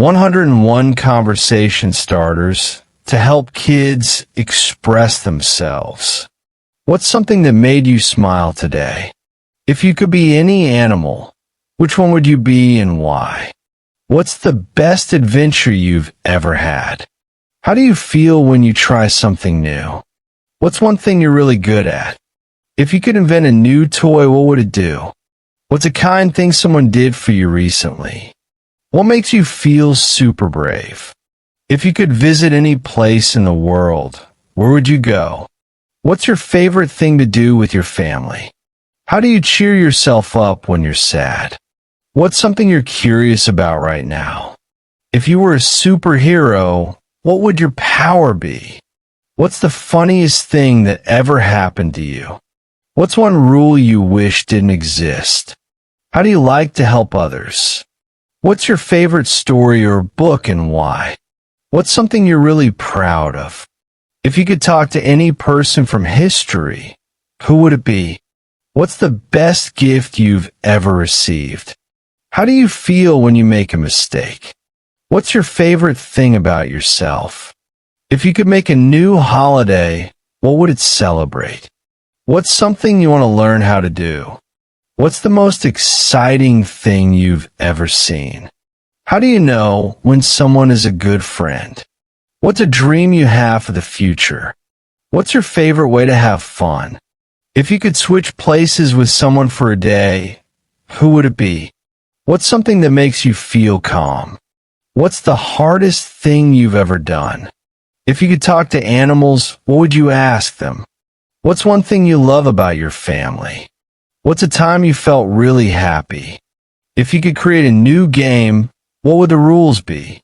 101 conversation starters to help kids express themselves. What's something that made you smile today? If you could be any animal, which one would you be and why? What's the best adventure you've ever had? How do you feel when you try something new? What's one thing you're really good at? If you could invent a new toy, what would it do? What's a kind thing someone did for you recently? What makes you feel super brave? If you could visit any place in the world, where would you go? What's your favorite thing to do with your family? How do you cheer yourself up when you're sad? What's something you're curious about right now? If you were a superhero, what would your power be? What's the funniest thing that ever happened to you? What's one rule you wish didn't exist? How do you like to help others? What's your favorite story or book and why? What's something you're really proud of? If you could talk to any person from history, who would it be? What's the best gift you've ever received? How do you feel when you make a mistake? What's your favorite thing about yourself? If you could make a new holiday, what would it celebrate? What's something you want to learn how to do? What's the most exciting thing you've ever seen? How do you know when someone is a good friend? What's a dream you have for the future? What's your favorite way to have fun? If you could switch places with someone for a day, who would it be? What's something that makes you feel calm? What's the hardest thing you've ever done? If you could talk to animals, what would you ask them? What's one thing you love about your family? What's a time you felt really happy? If you could create a new game, what would the rules be?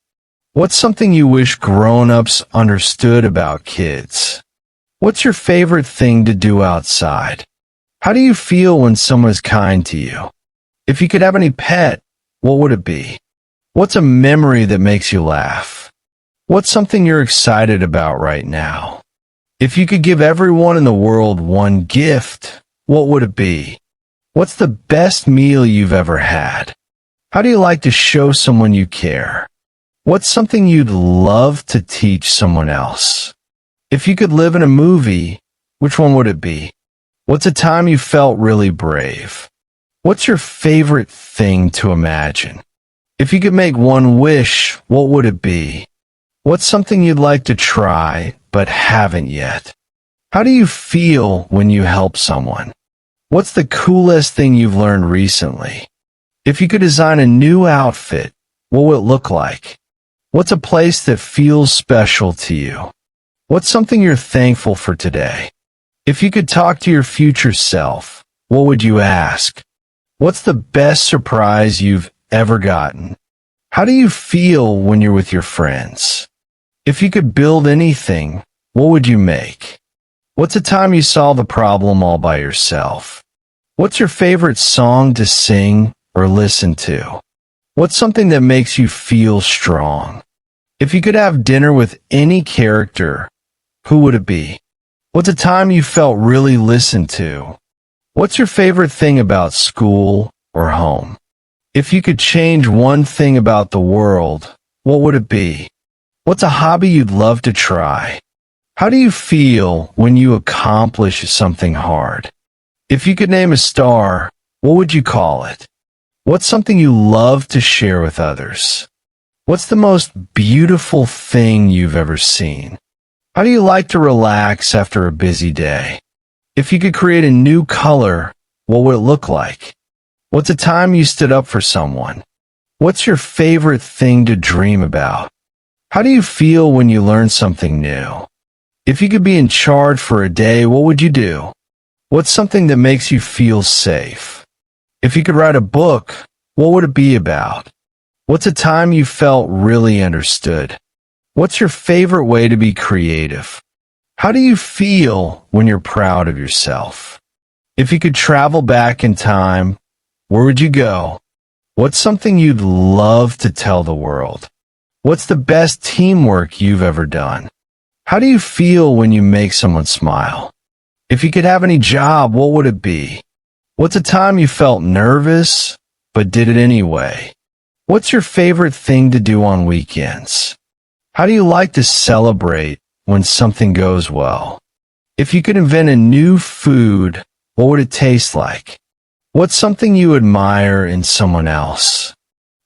What's something you wish grown-ups understood about kids? What's your favorite thing to do outside? How do you feel when someone is kind to you? If you could have any pet, what would it be? What's a memory that makes you laugh? What's something you're excited about right now? If you could give everyone in the world one gift, what would it be? What's the best meal you've ever had? How do you like to show someone you care? What's something you'd love to teach someone else? If you could live in a movie, which one would it be? What's a time you felt really brave? What's your favorite thing to imagine? If you could make one wish, what would it be? What's something you'd like to try but haven't yet? How do you feel when you help someone? What's the coolest thing you've learned recently? If you could design a new outfit, what would it look like? What's a place that feels special to you? What's something you're thankful for today? If you could talk to your future self, what would you ask? What's the best surprise you've ever gotten? How do you feel when you're with your friends? If you could build anything, what would you make? What's a time you solved a problem all by yourself? What's your favorite song to sing or listen to? What's something that makes you feel strong? If you could have dinner with any character, who would it be? What's a time you felt really listened to? What's your favorite thing about school or home? If you could change one thing about the world, what would it be? What's a hobby you'd love to try? How do you feel when you accomplish something hard? If you could name a star, what would you call it? What's something you love to share with others? What's the most beautiful thing you've ever seen? How do you like to relax after a busy day? If you could create a new color, what would it look like? What's a time you stood up for someone? What's your favorite thing to dream about? How do you feel when you learn something new? If you could be in charge for a day, what would you do? What's something that makes you feel safe? If you could write a book, what would it be about? What's a time you felt really understood? What's your favorite way to be creative? How do you feel when you're proud of yourself? If you could travel back in time, where would you go? What's something you'd love to tell the world? What's the best teamwork you've ever done? How do you feel when you make someone smile? If you could have any job, what would it be? What's a time you felt nervous, but did it anyway? What's your favorite thing to do on weekends? How do you like to celebrate when something goes well? If you could invent a new food, what would it taste like? What's something you admire in someone else?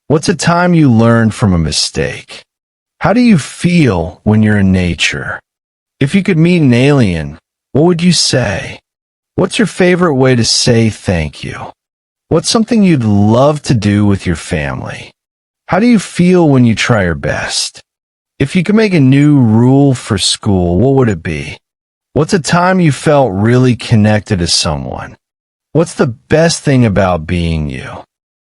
What's a time you learned from a mistake? How do you feel when you're in nature? If you could meet an alien, what would you say? What's your favorite way to say thank you? What's something you'd love to do with your family? How do you feel when you try your best? If you could make a new rule for school, what would it be? What's a time you felt really connected to someone? What's the best thing about being you?